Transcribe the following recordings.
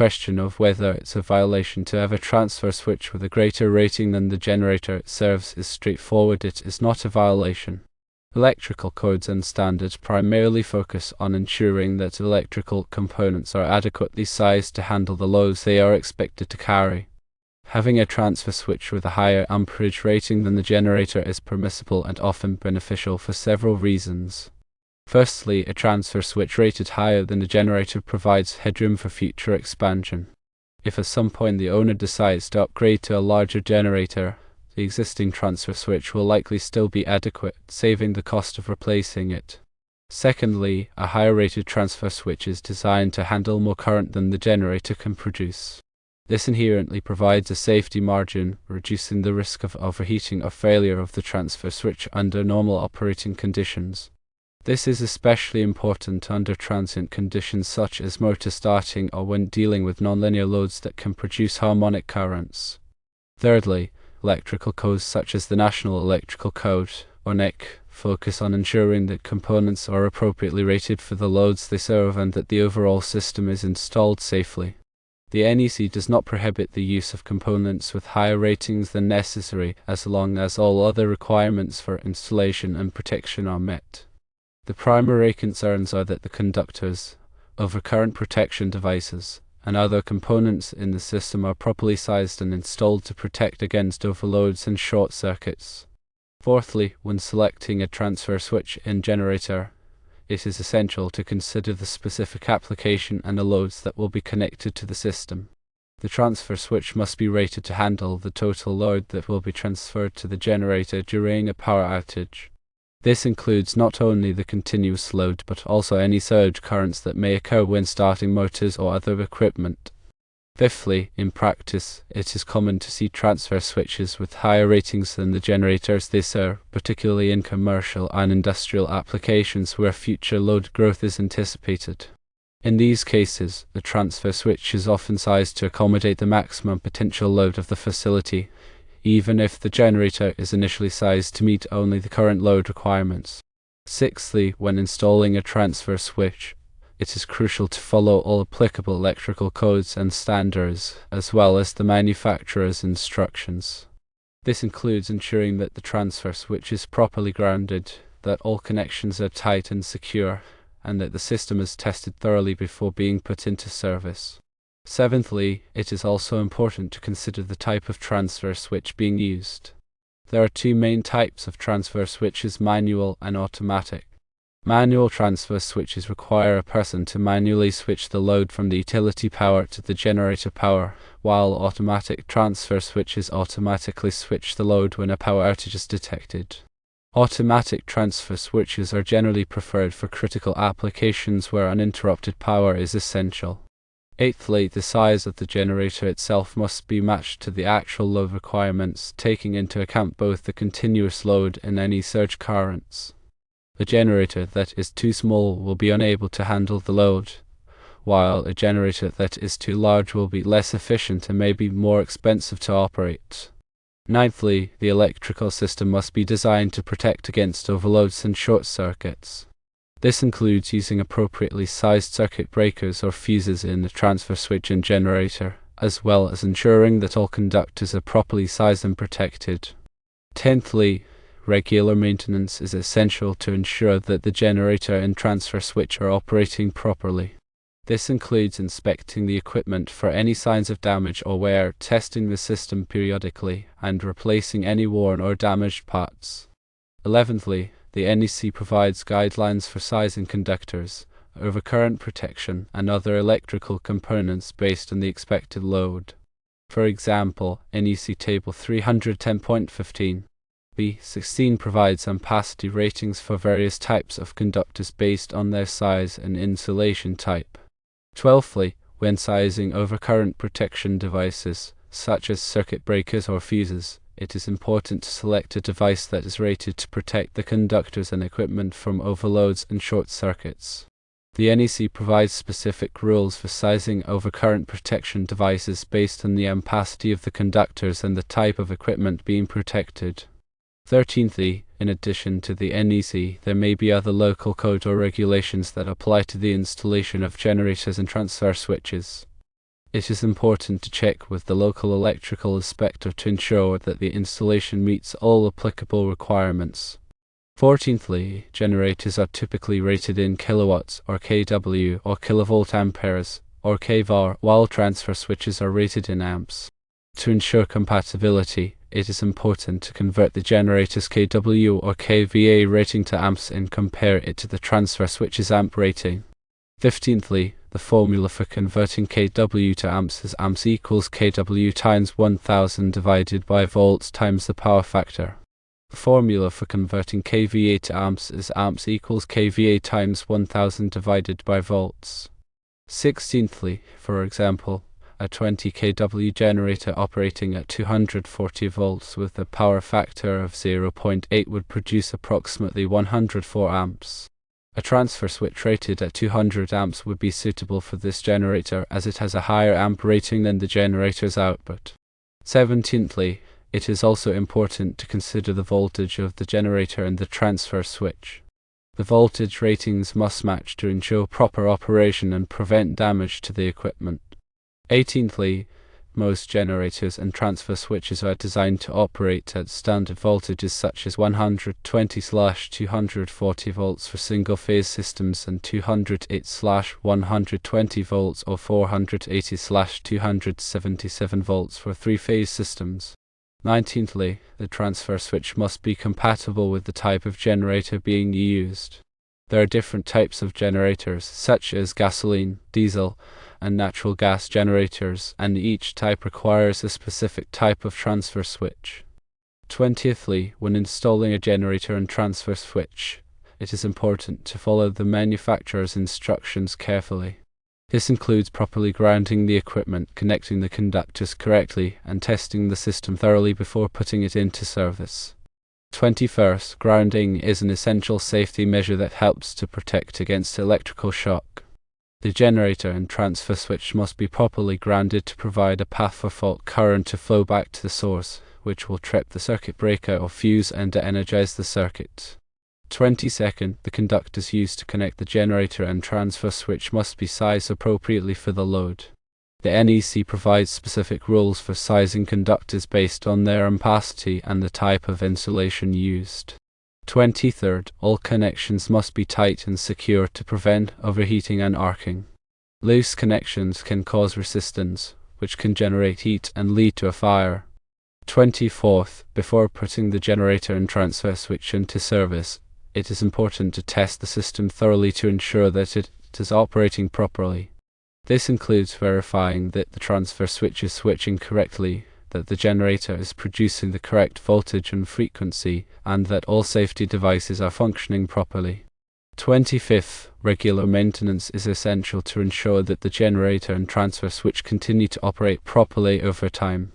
question of whether it's a violation to have a transfer switch with a greater rating than the generator it serves is straightforward. It is not a violation. Electrical codes and standards primarily focus on ensuring that electrical components are adequately sized to handle the loads they are expected to carry. Having a transfer switch with a higher amperage rating than the generator is permissible and often beneficial for several reasons. Firstly, a transfer switch rated higher than the generator provides headroom for future expansion. If at some point the owner decides to upgrade to a larger generator, the existing transfer switch will likely still be adequate, saving the cost of replacing it. Secondly, a higher rated transfer switch is designed to handle more current than the generator can produce. This inherently provides a safety margin, reducing the risk of overheating or failure of the transfer switch under normal operating conditions. This is especially important under transient conditions such as motor starting or when dealing with nonlinear loads that can produce harmonic currents. Thirdly, electrical codes such as the National Electrical Code, or NEC, focus on ensuring that components are appropriately rated for the loads they serve and that the overall system is installed safely. The NEC does not prohibit the use of components with higher ratings than necessary as long as all other requirements for installation and protection are met. The primary concerns are that the conductors, overcurrent protection devices, and other components in the system are properly sized and installed to protect against overloads and short circuits. Fourthly, when selecting a transfer switch in generator, it is essential to consider the specific application and the loads that will be connected to the system. The transfer switch must be rated to handle the total load that will be transferred to the generator during a power outage. This includes not only the continuous load but also any surge currents that may occur when starting motors or other equipment. Fifthly, in practice, it is common to see transfer switches with higher ratings than the generators they serve, particularly in commercial and industrial applications where future load growth is anticipated. In these cases, the transfer switch is often sized to accommodate the maximum potential load of the facility, even if the generator is initially sized to meet only the current load requirements. Sixthly, when installing a transfer switch, it is crucial to follow all applicable electrical codes and standards, as well as the manufacturer's instructions. This includes ensuring that the transfer switch is properly grounded, that all connections are tight and secure, and that the system is tested thoroughly before being put into service. Seventhly, it is also important to consider the type of transfer switch being used. There are two main types of transfer switches: manual and automatic. Manual transfer switches require a person to manually switch the load from the utility power to the generator power, while automatic transfer switches automatically switch the load when a power outage is detected. Automatic transfer switches are generally preferred for critical applications where uninterrupted power is essential. Eighthly, the size of the generator itself must be matched to the actual load requirements, taking into account both the continuous load and any surge currents. A generator that is too small will be unable to handle the load, while a generator that is too large will be less efficient and may be more expensive to operate. Ninthly, the electrical system must be designed to protect against overloads and short circuits. This includes using appropriately sized circuit breakers or fuses in the transfer switch and generator, as well as ensuring that all conductors are properly sized and protected. Tenthly, regular maintenance is essential to ensure that the generator and transfer switch are operating properly. This includes inspecting the equipment for any signs of damage or wear, testing the system periodically, and replacing any worn or damaged parts. 11thly, the NEC provides guidelines for sizing conductors, overcurrent protection, and other electrical components based on the expected load. For example, NEC Table 310.15. B16 provides ampacity ratings for various types of conductors based on their size and insulation type. 12thly, when sizing overcurrent protection devices, such as circuit breakers or fuses, it is important to select a device that is rated to protect the conductors and equipment from overloads and short circuits. The NEC provides specific rules for sizing overcurrent protection devices based on the ampacity of the conductors and the type of equipment being protected. 13thly, in addition to the NEC, there may be other local code or regulations that apply to the installation of generators and transfer switches. It is important to check with the local electrical inspector to ensure that the installation meets all applicable requirements. 14thly, generators are typically rated in kilowatts or kW or kilovolt amperes or kVAR, while transfer switches are rated in amps. To ensure compatibility, it is important to convert the generator's kW or kVA rating to amps and compare it to the transfer switch's amp rating. 15thly, the formula for converting kW to amps is amps equals kW times 1000 divided by volts times the power factor. The formula for converting kVA to amps is amps equals kVA times 1000 divided by volts. 16thly, for example, a 20 kW generator operating at 240 volts with a power factor of 0.8 would produce approximately 104 amps. A transfer switch rated at 200 amps would be suitable for this generator as it has a higher amp rating than the generator's output. 17thly, it is also important to consider the voltage of the generator and the transfer switch. The voltage ratings must match to ensure proper operation and prevent damage to the equipment. 18thly, most generators and transfer switches are designed to operate at standard voltages such as 120/240 volts for single-phase systems and 208/120 volts or 480/277 volts for three-phase systems. 19thly, the transfer switch must be compatible with the type of generator being used. There are different types of generators, such as gasoline, diesel, and natural gas generators, and each type requires a specific type of transfer switch. 20thly, when installing a generator and transfer switch, it is important to follow the manufacturer's instructions carefully. This includes properly grounding the equipment, connecting the conductors correctly, and testing the system thoroughly before putting it into service. 21st, grounding is an essential safety measure that helps to protect against electrical shock. The generator and transfer switch must be properly grounded to provide a path for fault current to flow back to the source, which will trip the circuit breaker or fuse and de-energize the circuit. 22nd, the conductors used to connect the generator and transfer switch must be sized appropriately for the load. The NEC provides specific rules for sizing conductors based on their ampacity and the type of insulation used. 23rd, all connections must be tight and secure to prevent overheating and arcing. Loose connections can cause resistance, which can generate heat and lead to a fire. 24th, before putting the generator and transfer switch into service, it is important to test the system thoroughly to ensure that it is operating properly. This includes verifying that the transfer switch is switching correctly, that the generator is producing the correct voltage and frequency, and that all safety devices are functioning properly. 25th, regular maintenance is essential to ensure that the generator and transfer switch continue to operate properly over time.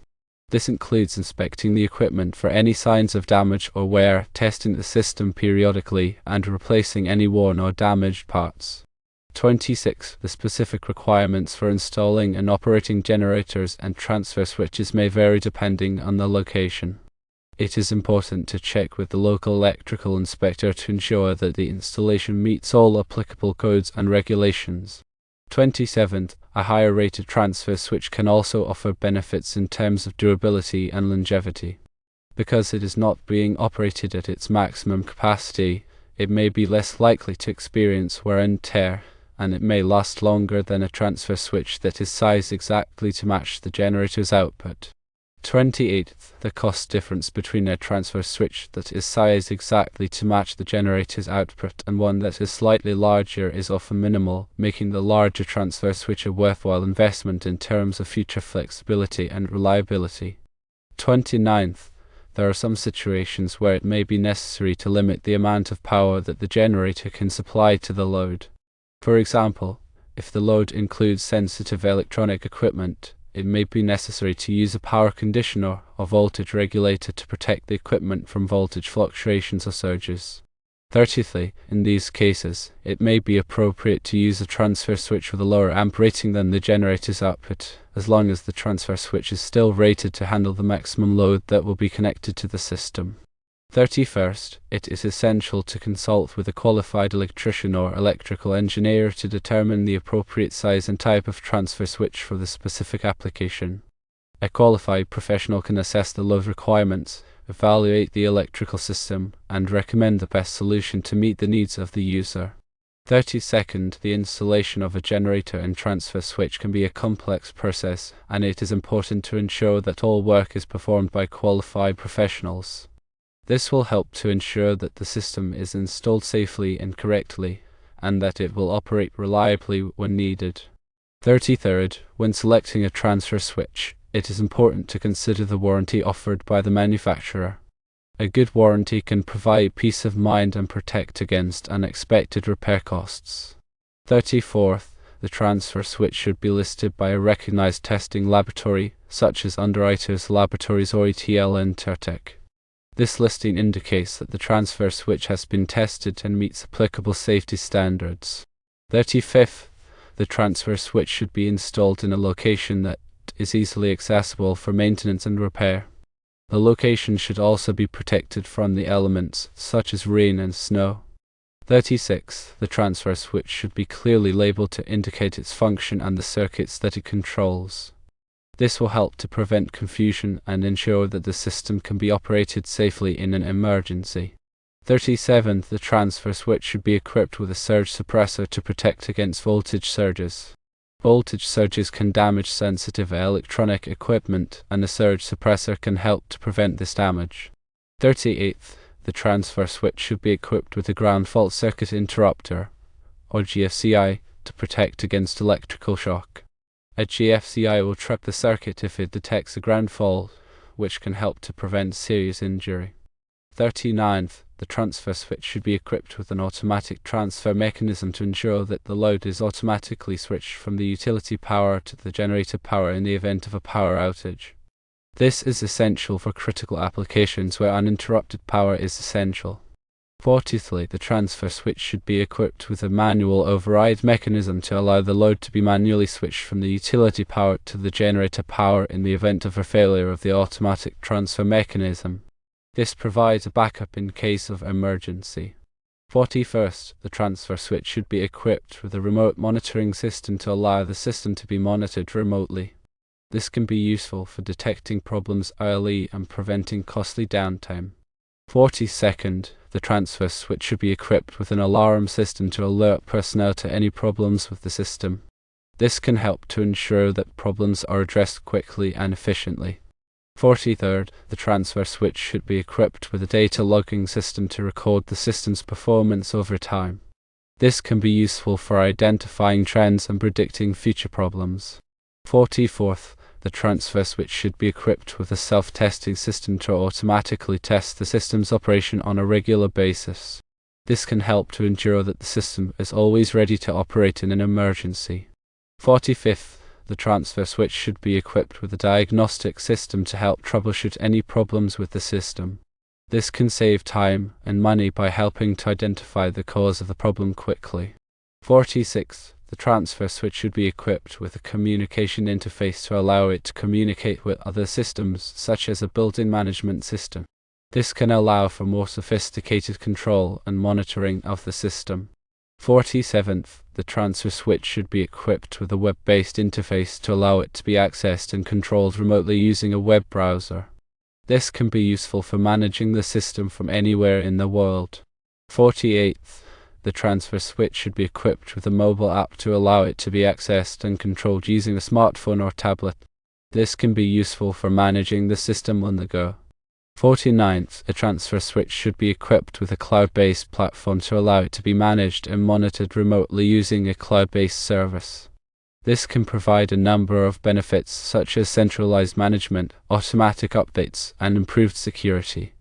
This includes inspecting the equipment for any signs of damage or wear, testing the system periodically, and replacing any worn or damaged parts. 26. The specific requirements for installing and operating generators and transfer switches may vary depending on the location. It is important to check with the local electrical inspector to ensure that the installation meets all applicable codes and regulations. 27. A higher rated transfer switch can also offer benefits in terms of durability and longevity. Because it is not being operated at its maximum capacity, it may be less likely to experience wear and tear, and it may last longer than a transfer switch that is sized exactly to match the generator's output. 28. The cost difference between a transfer switch that is sized exactly to match the generator's output and one that is slightly larger is often minimal, making the larger transfer switch a worthwhile investment in terms of future flexibility and reliability. 29. There are some situations where it may be necessary to limit the amount of power that the generator can supply to the load. For example, if the load includes sensitive electronic equipment, it may be necessary to use a power conditioner or voltage regulator to protect the equipment from voltage fluctuations or surges. 30thly, in these cases, it may be appropriate to use a transfer switch with a lower amp rating than the generator's output, as long as the transfer switch is still rated to handle the maximum load that will be connected to the system. 31st, it is essential to consult with a qualified electrician or electrical engineer to determine the appropriate size and type of transfer switch for the specific application. A qualified professional can assess the load requirements, evaluate the electrical system, and recommend the best solution to meet the needs of the user. 32nd, the installation of a generator and transfer switch can be a complex process, and it is important to ensure that all work is performed by qualified professionals. This will help to ensure that the system is installed safely and correctly, and that it will operate reliably when needed. 33rd, when selecting a transfer switch, it is important to consider the warranty offered by the manufacturer. A good warranty can provide peace of mind and protect against unexpected repair costs. 34th, the transfer switch should be listed by a recognized testing laboratory, such as Underwriters Laboratories or ETL Intertech. This listing indicates that the transfer switch has been tested and meets applicable safety standards. 35th, the transfer switch should be installed in a location that is easily accessible for maintenance and repair. The location should also be protected from the elements, such as rain and snow. 36th, the transfer switch should be clearly labeled to indicate its function and the circuits that it controls. This will help to prevent confusion and ensure that the system can be operated safely in an emergency. 37th, the transfer switch should be equipped with a surge suppressor to protect against voltage surges. Voltage surges can damage sensitive electronic equipment, and a surge suppressor can help to prevent this damage. 38th, the transfer switch should be equipped with a ground fault circuit interrupter, or GFCI, to protect against electrical shock. A GFCI will trip the circuit if it detects a ground fault, which can help to prevent serious injury. 39th, the transfer switch should be equipped with an automatic transfer mechanism to ensure that the load is automatically switched from the utility power to the generator power in the event of a power outage. This is essential for critical applications where uninterrupted power is essential. 40thly, the transfer switch should be equipped with a manual override mechanism to allow the load to be manually switched from the utility power to the generator power in the event of a failure of the automatic transfer mechanism. This provides a backup in case of emergency. 41st, the transfer switch should be equipped with a remote monitoring system to allow the system to be monitored remotely. This can be useful for detecting problems early and preventing costly downtime. 42nd, the transfer switch should be equipped with an alarm system to alert personnel to any problems with the system. This can help to ensure that problems are addressed quickly and efficiently. 43rd, the transfer switch should be equipped with a data logging system to record the system's performance over time. This can be useful for identifying trends and predicting future problems. 44th, the transfer switch should be equipped with a self-testing system to automatically test the system's operation on a regular basis. This can help to ensure that the system is always ready to operate in an emergency. 45th, the transfer switch should be equipped with a diagnostic system to help troubleshoot any problems with the system. This can save time and money by helping to identify the cause of the problem quickly. 46th, the transfer switch should be equipped with a communication interface to allow it to communicate with other systems, such as a building management system. This can allow for more sophisticated control and monitoring of the system. 47th, the transfer switch should be equipped with a web-based interface to allow it to be accessed and controlled remotely using a web browser. This can be useful for managing the system from anywhere in the world. 48th, the transfer switch should be equipped with a mobile app to allow it to be accessed and controlled using a smartphone or tablet. This can be useful for managing the system on the go. 49th, a transfer switch should be equipped with a cloud-based platform to allow it to be managed and monitored remotely using a cloud-based service. This can provide a number of benefits such as centralized management, automatic updates, and improved security.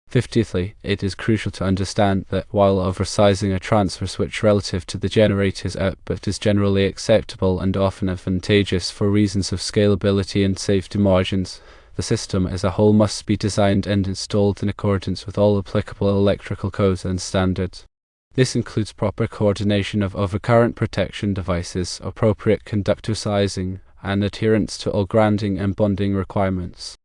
50thly, it is crucial to understand that while oversizing a transfer switch relative to the generator's output is generally acceptable and often advantageous for reasons of scalability and safety margins, the system as a whole must be designed and installed in accordance with all applicable electrical codes and standards. This includes proper coordination of overcurrent protection devices, appropriate conductor sizing, and adherence to all grounding and bonding requirements.